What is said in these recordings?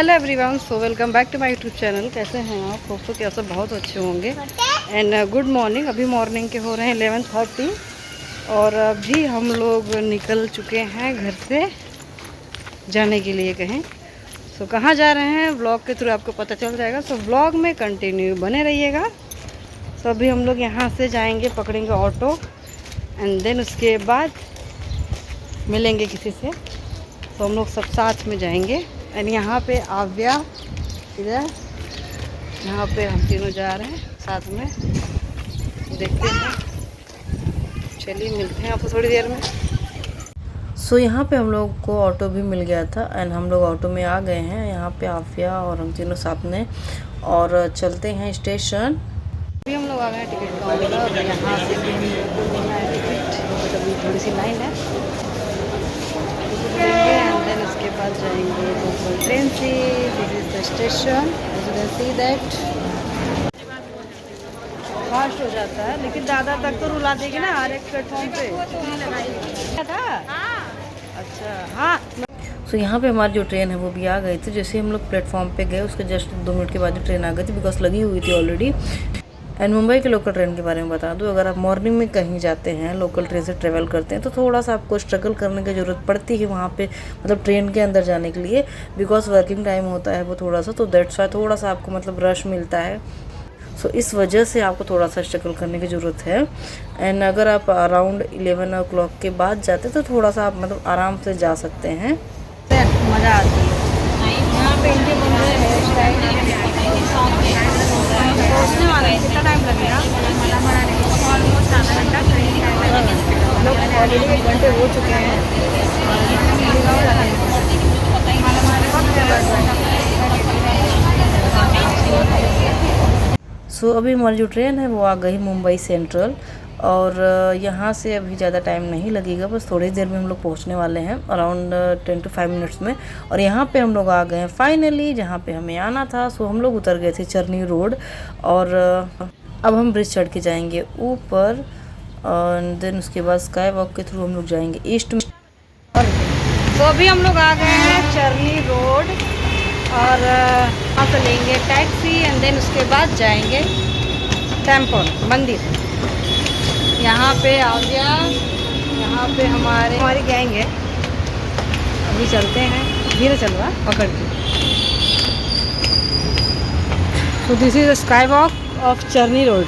Hello everyone, so welcome back to my YouTube channel. कैसे हैं आप? होप तो कैसे बहुत अच्छे होंगे। And good morning. अभी मॉर्निंग के हो रहे हैं 11:30 और अभी हम लोग निकल चुके हैं घर से जाने के लिए कहीं। सो कहाँ जा रहे हैं व्लॉग के थ्रू आपको पता चल जाएगा। सो व्लॉग में कंटिन्यू बने रहिएगा। तो अभी हम लोग यहाँ से जाएंगे, पकड़ेंगे ऑटो एंड देन उसके बाद मिलेंगे किसी से। तो हम लोग सब साथ में जाएंगे। एंड यहाँ पे आव्या इधर, यहाँ पे हम तीनों जा रहे हैं साथ में। देखते हैं, चलिए मिलते हैं आपको थोड़ी देर में। सो यहाँ पे हम लोग को ऑटो भी मिल गया था एंड हम लोग ऑटो में आ गए हैं। यहाँ पे आफिया और हम तीनों साथ में और चलते हैं स्टेशन। अभी हम लोग आ गए हैं टिकट काउंटर और यहाँ से भी हम लोग को लेना है टिकट। बट अभी थोड़ी सी लाइन है, एंड देन उसके बाद जाएंगे लोकल ट्रेन से। This is the station, as you can see that. Fast हो जाता है लेकिन दादा तक तो रुला देगी ना हर एक प्लेटफॉर्म पे था। अच्छा हाँ। सो यहाँ पे हमारी जो ट्रेन है वो भी आ गई थी। जैसे हम लोग प्लेटफॉर्म पे गए उसके जस्ट 2 मिनट के बाद ही ट्रेन आ गई थी, बिकॉज लगी हुई थी ऑलरेडी। एंड मुंबई के लोकल ट्रेन के बारे में बता दूँ, अगर आप मॉर्निंग में कहीं जाते हैं, लोकल ट्रेन से ट्रैवल करते हैं, तो थोड़ा सा आपको स्ट्रगल करने की ज़रूरत पड़ती है वहाँ पे, मतलब ट्रेन के अंदर जाने के लिए, बिकॉज वर्किंग टाइम होता है वो थोड़ा सा, तो दैट्स वाई थोड़ा सा आपको मतलब रश मिलता है। सो इस वजह से आपको थोड़ा सा स्ट्रगल करने की ज़रूरत है। एंड अगर आप अराउंड 11 o'clock के बाद जाते तो थोड़ा सा आप मतलब आराम से जा सकते हैं। मज़ा आती है यहाँ पे। इनके बन रहे हैं पहुँचने वाले हैं। कितना टाइम लगेगा? लोग ऑलरेडी 1 घंटे हो चुके हैं। सो अभी हमारी जो ट्रेन है वो आ गई मुंबई सेंट्रल और यहाँ से अभी ज़्यादा टाइम नहीं लगेगा, बस थोड़ी देर में हम लोग पहुँचने वाले हैं, अराउंड 10 to 5 मिनट्स में। और यहाँ पे हम लोग आ गए हैं फाइनली जहाँ पे हमें आना था। सो हम लोग उतर गए थे चरनी रोड और अब हम ब्रिज चढ़ के जाएंगे ऊपर और देन उसके बाद स्काई वॉक के थ्रू हम लोग जाएंगे ईस्ट में। तो अभी हम लोग आ गए हैं चरनी रोड और वहाँ से लेंगे टैक्सी एंड देन उसके बाद जाएंगे टेम्पल मंदिर। यहाँ पे आ गया, यहाँ पे हमारी गैंग है। अभी चलते हैं, धीरे चल रहा पकड़ के। So this is sky walk of चरनी रोड।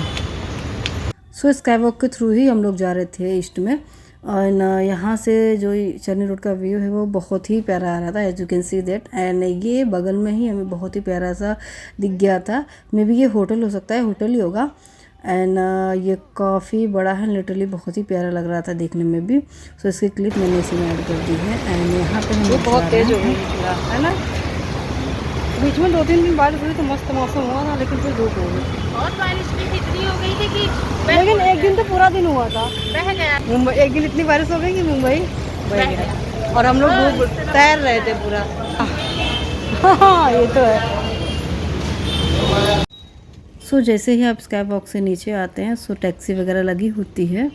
सो स्काई वॉक के थ्रू ही हम लोग जा रहे थे ईस्ट में। और यहाँ से जो चरनी रोड का व्यू है वो बहुत ही प्यारा आ रहा था, as you can see that. And ये बगल में ही हमें बहुत ही प्यारा सा दिख गया था। मे बी ये होटल हो सकता है, होटल ही होगा। एंड ये काफ़ी बड़ा है, लिटरली बहुत ही प्यारा लग रहा था देखने में भी। सो इसकी क्लिप मैंने इसी में ऐड कर दी है। एंड यहाँ पे हम बहुत तेज़ हो गई है ना। बीच में 2-3 दिन बारिश हुई तो मस्त मौसम हुआ था, लेकिन फिर धूप हो गई और बारिश भी इतनी हो गई थी कि लेकिन एक दिन तो पूरा दिन हुआ था। बह गया। मुंबई एक दिन इतनी बारिश हो गई कि मुंबई बह गया और हम लोग डूब तैर रहे थे पूरा। हाँ ये तो है। सो जैसे ही आप स्काई वॉक से नीचे आते हैं सो टैक्सी वगैरह लगी होती है।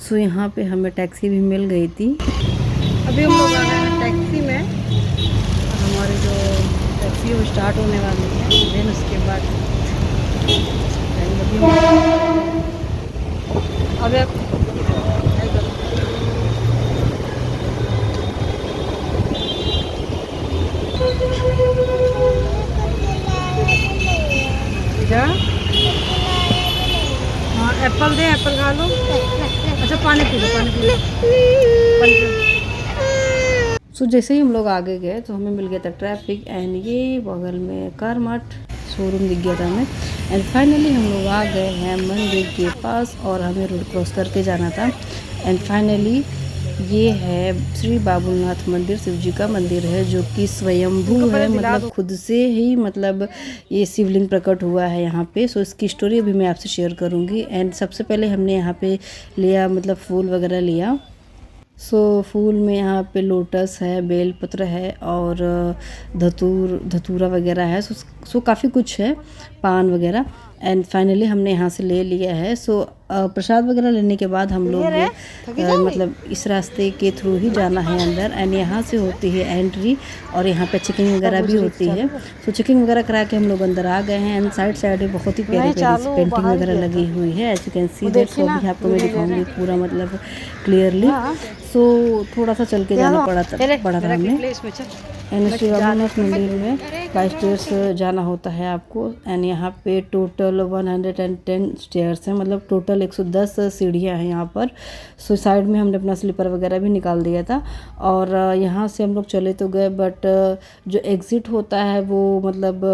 सो यहाँ पे हमें टैक्सी भी मिल गई थी। अभी हम लोग आ गए हैं टैक्सी में। हमारी जो टैक्सी वो स्टार्ट होने वाली है, देन उसके बाद अब हाँ एप्पल दे, एप्पल खा लो। अच्छा पानी पी लो, पानी पी लो। सो जैसे ही हम लोग आगे गए तो हमें मिल गया था ट्रैफिक एंड ये बगल में कारमार्ट शोरूम दिख गया था हमें। एंड फाइनली हम लोग आ गए हैं मंदिर के पास और हमें रोड क्रॉस करके जाना था। एंड फाइनली ये है श्री बाबुलनाथ मंदिर, शिव जी का मंदिर है जो कि स्वयंभू है, मतलब खुद से ही मतलब ये शिवलिंग प्रकट हुआ है यहाँ पे। सो इसकी स्टोरी अभी मैं आपसे शेयर करूँगी। एंड सबसे पहले हमने यहाँ पे लिया मतलब फूल वगैरह लिया। सो फूल में यहाँ पे लोटस है, बेलपत्र है और धतूरा वगैरह है। सो सो काफ़ी कुछ है, पान वगैरह। एंड फाइनली हमने यहाँ से ले लिया है। सो प्रसाद वगैरह लेने के बाद हम लोग मतलब इस रास्ते के थ्रू ही जाना है अंदर। एंड यहाँ से होती है एंट्री और यहाँ पे चेकिंग वगैरह भी होती है। सो चेकिंग वगैरह करा के हम लोग अंदर आ गए हैं। एंड साइड में बहुत ही प्यारी पेंटिंग वगैरह लगी हुई है, as you can see that. So अभी आपको मैं दिखाऊंगी पूरा मतलब क्लियरली। सो थोड़ा सा चल के जाना पड़ा था हमें। एंड श्री रघुनाथ मंदिर में बाई स्टेयर्स जाना होता है आपको। एंड यहाँ पे टोटल 110 स्टेयर्स हैं, मतलब टोटल 110 सीढ़ियाँ हैं यहाँ पर। सो साइड में हमने अपना स्लीपर वगैरह भी निकाल दिया था। और यहाँ से हम लोग चले तो गए, बट जो एग्ज़िट होता है वो मतलब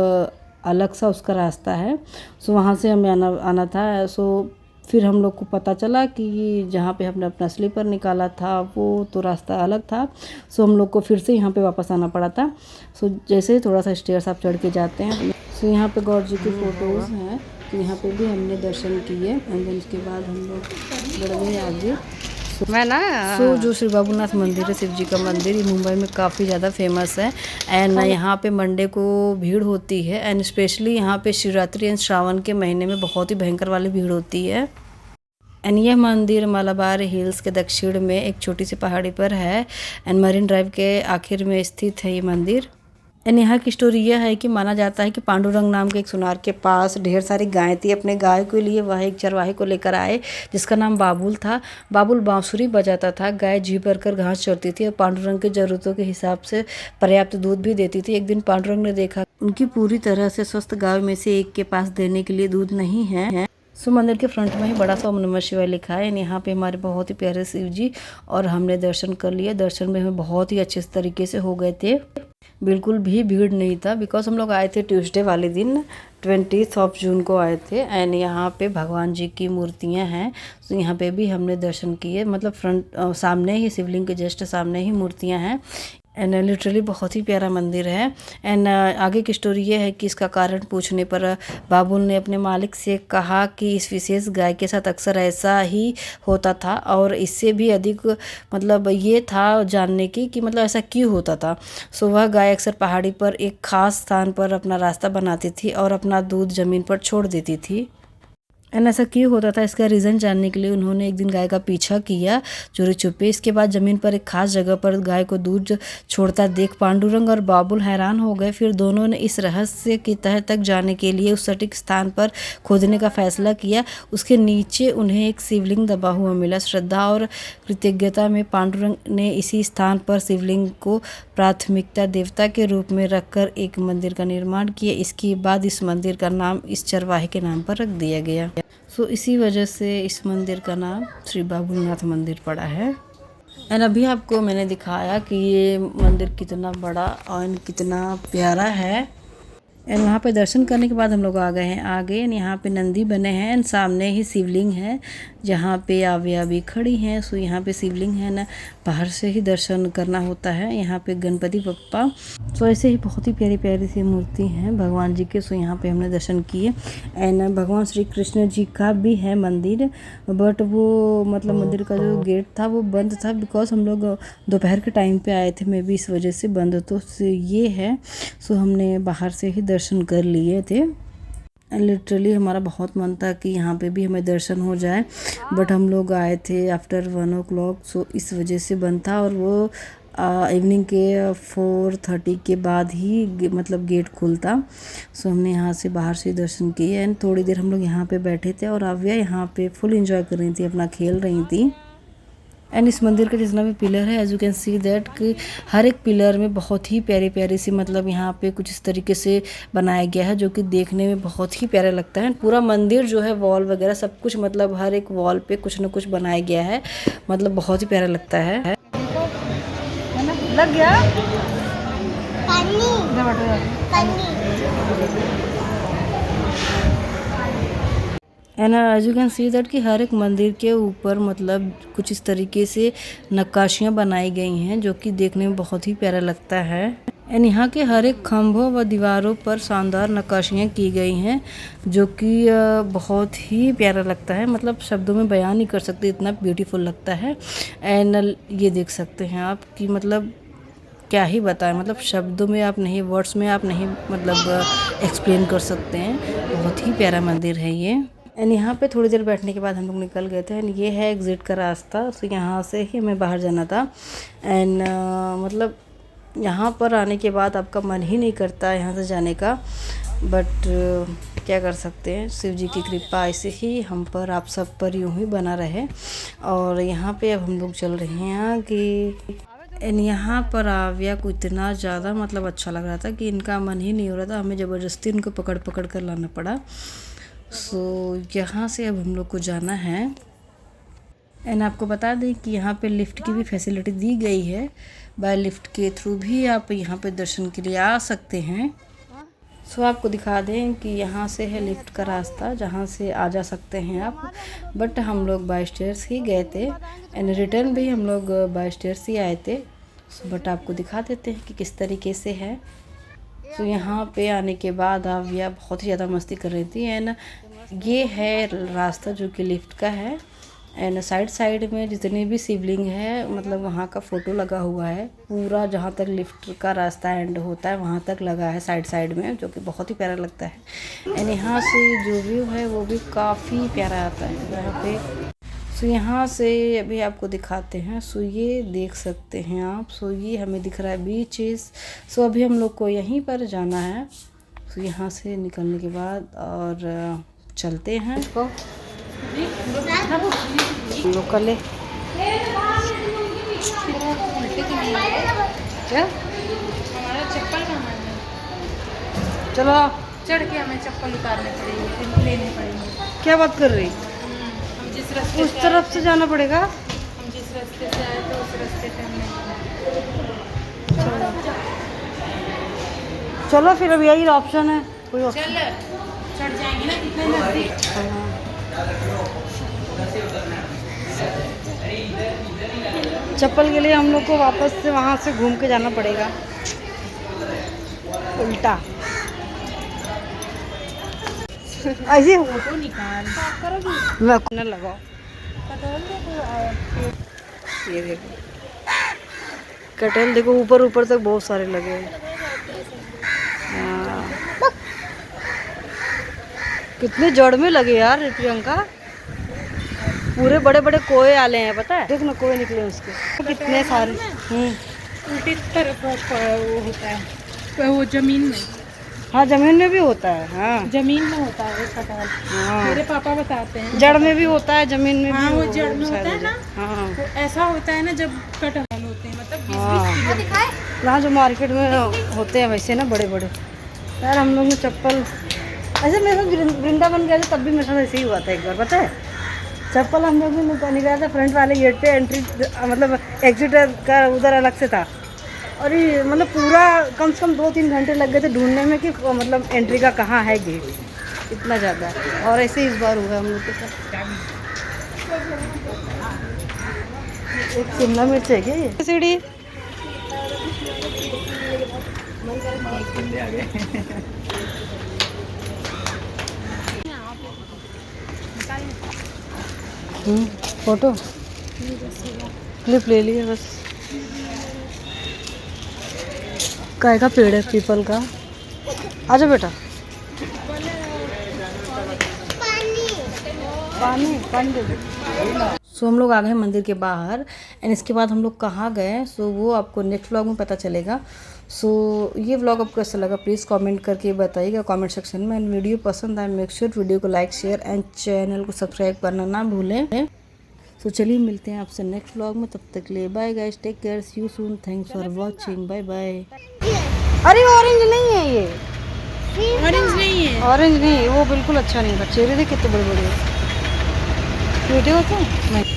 अलग सा उसका रास्ता है। सो वहाँ से हमें आना था। सो फिर हम लोग को पता चला कि जहाँ पे हमने अपना स्लीपर निकाला था वो तो रास्ता अलग था। सो हम लोग को फिर से यहाँ पे वापस आना पड़ा था। सो जैसे थोड़ा सा स्टेयर्स आप चढ़ के जाते हैं। सो यहाँ पे गॉड जी की फ़ोटोज़ हैं, तो यहाँ पे भी हमने दर्शन किए। एंड देन उसके बाद हम लोग बढ़ गए आगे। सो जो श्री बाबूनाथ मंदिर है, शिव जी का मंदिर, ये मुंबई में काफ़ी ज़्यादा फेमस है। एंड यहाँ पे मंडे को भीड़ होती है। एंड स्पेशली यहाँ पे शिवरात्रि एंड श्रावण के महीने में बहुत ही भयंकर वाली भीड़ होती है। एंड यह मंदिर मलाबार हिल्स के दक्षिण में एक छोटी सी पहाड़ी पर है। एंड मरीन ड्राइव के आखिर में स्थित है ये मंदिर। एंड यहाँ की स्टोरी यह है कि माना जाता है कि पांडुरंग नाम के एक सुनार के पास ढेर सारी गायें थी। अपने गाय के लिए वह एक चरवाहे को लेकर आए जिसका नाम बाबुल था। बाबुल बांसुरी बजाता था, गाय जी भरकर घास चरती थी और पांडुरंग की ज़रूरतों के हिसाब से पर्याप्त दूध भी देती थी। एक दिन पांडुरंग ने देखा उनकी पूरी तरह से स्वस्थ गाय में से एक के पास देने के लिए दूध नहीं है। सो मंदिर के फ्रंट में ही बड़ा सा ओम नमः शिवाय लिखा है। यहाँ पे हमारे बहुत ही प्यारे शिव जी, और हमने दर्शन कर लिया। दर्शन में हमें बहुत ही अच्छे तरीके से हो गए थे, बिल्कुल भी भीड़ नहीं था। बिकॉज हम लोग आए थे ट्यूसडे वाले दिन, 20 जून को आए थे। एंड यहाँ पे भगवान जी की मूर्तियाँ हैं, तो यहाँ पे भी हमने दर्शन किए। मतलब फ्रंट सामने ही, शिवलिंग के जस्ट सामने ही मूर्तियाँ हैं। एंड लिटरली बहुत ही प्यारा मंदिर है। एंड आगे की स्टोरी ये है कि इसका कारण पूछने पर बाबुल ने अपने मालिक से कहा कि इस विशेष गाय के साथ अक्सर ऐसा ही होता था, और इससे भी अधिक मतलब ये था जानने की कि मतलब ऐसा क्यों होता था। सो वह गाय अक्सर पहाड़ी पर एक खास स्थान पर अपना रास्ता बनाती थी और अपना दूध ज़मीन पर छोड़ देती थी। एंड ऐसा क्यों होता था, इसका रीज़न जानने के लिए उन्होंने एक दिन गाय का पीछा किया चोरी छुपे। इसके बाद ज़मीन पर एक खास जगह पर गाय को दूध छोड़ता देख पांडुरंग और बाबुल हैरान हो गए। फिर दोनों ने इस रहस्य की तह तक जाने के लिए उस सटीक स्थान पर खोदने का फैसला किया। उसके नीचे उन्हें एक शिवलिंग दबा हुआ मिला। श्रद्धा और कृतज्ञता में पांडुरंग ने इसी स्थान पर शिवलिंग को प्राथमिकता देवता के रूप में रखकर एक मंदिर का निर्माण किया। इसके बाद इस मंदिर का नाम इस चरवाहे के नाम पर रख दिया गया। सो इसी वजह से इस मंदिर का नाम श्री बाबूनाथ मंदिर पड़ा है। एंड अभी आपको मैंने दिखाया कि ये मंदिर कितना बड़ा और कितना प्यारा है। एंड वहाँ पे दर्शन करने के बाद हम लोग आ गए हैं आगे। यहाँ पे नंदी बने हैं एंड सामने ही शिवलिंग है जहाँ पे आविया भी खड़ी हैं। सो यहाँ पे शिवलिंग है ना, बाहर से ही दर्शन करना होता है। यहाँ पे गणपति बप्पा, सो ऐसे ही बहुत ही प्यारी प्यारी सी मूर्ति हैं भगवान जी के। सो यहाँ पे हमने दर्शन किए। एंड भगवान श्री कृष्ण जी का भी है मंदिर, बट वो मतलब मंदिर का जो गेट था वो बंद था। बिकॉज हम लोग दोपहर के टाइम पे आए थे, मे बी इस वजह से बंद तो ये है। सो हमने बाहर से ही दर्शन कर लिए थे। लिटरली हमारा बहुत मन था कि यहाँ पे भी हमें दर्शन हो जाए, बट हम लोग आए थे आफ्टर 1 o'clock। सो इस वजह से बंद था, और वो इवनिंग के 4:30 के बाद ही मतलब गेट खुलता। सो हमने यहाँ से बाहर से दर्शन किए। एंड थोड़ी देर हम लोग यहाँ पे बैठे थे और आव्या यहाँ पे फुल एंजॉय कर रही थी, अपना खेल रही थी। एंड इस मंदिर का जितना भी पिलर है, as you can see that कि हर एक पिलर में बहुत ही प्यारी प्यारी सी मतलब यहाँ पे कुछ इस तरीके से बनाया गया है जो कि देखने में बहुत ही प्यारा लगता है। पूरा मंदिर जो है, वॉल वगैरह सब कुछ, मतलब हर एक वॉल पे कुछ ना कुछ बनाया गया है, मतलब बहुत ही प्यारा लगता है ना? लग गया and as you can see that कि हर एक मंदिर के ऊपर मतलब कुछ इस तरीके से नक्काशियाँ बनाई गई हैं जो कि देखने में बहुत ही प्यारा लगता है। एंड यहाँ के हर एक खम्भों व दीवारों पर शानदार नक्काशियाँ की गई हैं जो कि बहुत ही प्यारा लगता है। मतलब शब्दों में बयान नहीं कर सकते, इतना ब्यूटीफुल लगता है। एंड ये देख सकते हैं आप कि मतलब क्या ही बताएं, मतलब शब्दों में आप नहीं, वर्ड्स में आप नहीं मतलब एक्सप्लेन कर सकते हैं। बहुत ही प्यारा मंदिर है ये। एंड यहाँ पे थोड़ी देर बैठने के बाद हम लोग निकल गए थे। एंड ये है एग्ज़िट का रास्ता, तो यहाँ से ही हमें बाहर जाना था। एंड मतलब यहाँ पर आने के बाद आपका मन ही नहीं करता यहाँ से जाने का, बट क्या कर सकते हैं, शिव जी की कृपा ऐसे ही हम पर, आप सब पर यूँ ही बना रहे। और यहाँ पे अब हम लोग चल रहे हैं कि एंड यहाँ पर आव्या को इतना ज़्यादा मतलब अच्छा लग रहा था कि इनका मन ही नहीं हो रहा था, हमें ज़बरदस्ती इनको पकड़ पकड़ कर लाना पड़ा। सो यहाँ से अब हम लोग को जाना है। एंड आपको बता दें कि यहाँ पे लिफ्ट की भी फैसिलिटी दी गई है। बाय लिफ्ट के थ्रू भी आप यहाँ पे दर्शन के लिए आ सकते हैं। सो आपको दिखा दें कि यहाँ से है लिफ्ट का रास्ता, जहाँ से आ जा सकते हैं आप। बट हम लोग बाय स्टेयर्स ही गए थे एंड रिटर्न भी हम लोग बाय स्टेयर्स ही आए थे। बट आपको दिखा देते हैं कि किस तरीके से है। तो यहाँ पे आने के बाद आव्या बहुत ही ज़्यादा मस्ती कर रही थी। एंड ये है रास्ता जो कि लिफ्ट का है। एंड साइड साइड में जितने भी शिवलिंग है, मतलब वहाँ का फ़ोटो लगा हुआ है पूरा, जहाँ तक लिफ्ट का रास्ता एंड होता है वहाँ तक लगा है साइड साइड में, जो कि बहुत ही प्यारा लगता है। एंड यहाँ से जो व्यू है वो भी काफ़ी प्यारा आता है यहाँ पे। सो यहाँ से अभी आपको दिखाते हैं। सो ये देख सकते हैं आप। सो ये हमें दिख रहा है बीचेस। सो अभी हम लोग को यहीं पर जाना है। सो यहाँ से निकलने के बाद और चलते हैं। लोकल है क्या? हमारा चप्पल कहाँ है? चलो चढ़ के हमें चप्पल उतारने पड़ेंगे, फिर लेने पड़ेंगे। क्या बात कर रही? हम जिस रास्ते उस तरफ से जाना पड़ेगा। हम जिस रास्ते से आए थे उस रास्ते पे हमने चलो फिर अब यही ऑप्शन है, कोई ऑप्शन। चढ़ जाएंगे ना, कितने नजदीक। चप्पल के लिए हम लोग को वापस से वहाँ से घूम के जाना पड़ेगा उल्टा। ऐसे फोटो निकाल न लगाओ। ये देखो कटहल, देखो ऊपर ऊपर तक बहुत सारे लगे हैं। हाँ। कितने जड़ में लगे यार प्रियंका, पूरे बड़े बड़े कोए आले हैं, पता है? देख ना कोए निकले उसके कितने सारे। उल्टी तरफ वो होता है, वो जमीन में। हाँ जमीन में भी होता है। हाँ जमीन में होता है कटहल। हाँ। मेरे पापा बताते हैं जड़ में भी होता है, जमीन में हाँ, भी। वो जड़ में होता है ना। हाँ तो ऐसा होता है ना जब कटहल होते हैं, मतलब हाँ, यहाँ जो मार्केट में होते हैं वैसे ना बड़े बड़े। यार हम लोग ने चप्पल ऐसे, मेरे साथ वृंदावन गए थे तब भी मेरे साथ ऐसे ही हुआ था एक बार, पता है? चप्पल हम लोग ने निकाला था फ्रंट वाले गेट पे, एंट्री मतलब एग्जिट का उधर अलग से था। और ये मतलब पूरा कम से कम 2-3 घंटे लग गए थे ढूंढने में कि मतलब एंट्री का कहाँ है गेट, इतना ज़्यादा। और ऐसे इस बार हुआ हम लोग के साथ। एक शिमला मिर्च है क्या ये? सीढ़ी फोटो क्लिप ले लिए बस। काय का पेड़ है? पीपल का। आजा बेटा। पानी पानी दे दो। सो हम लोग आ गए मंदिर के बाहर। एंड इसके बाद हम लोग कहाँ गए सो वो आपको नेक्स्ट व्लॉग में पता चलेगा। सो ये व्लॉग आपको कैसा लगा प्लीज़ कमेंट करके बताइएगा कमेंट सेक्शन में। एंड वीडियो पसंद आए मेक श्योर वीडियो को लाइक शेयर एंड चैनल को सब्सक्राइब करना ना भूलें। तो चलिए मिलते हैं आपसे नेक्स्ट व्लॉग में, तब तक के लिए bye guys, take care, see you soon, thanks for watching, bye bye. अरे ऑरेंज नहीं है ये, ऑरेंज नहीं है, ऑरेंज नहीं, वो बिल्कुल अच्छा नहीं था। चेहरे देख कितने बड़े बड़े, बेटे होते हैं।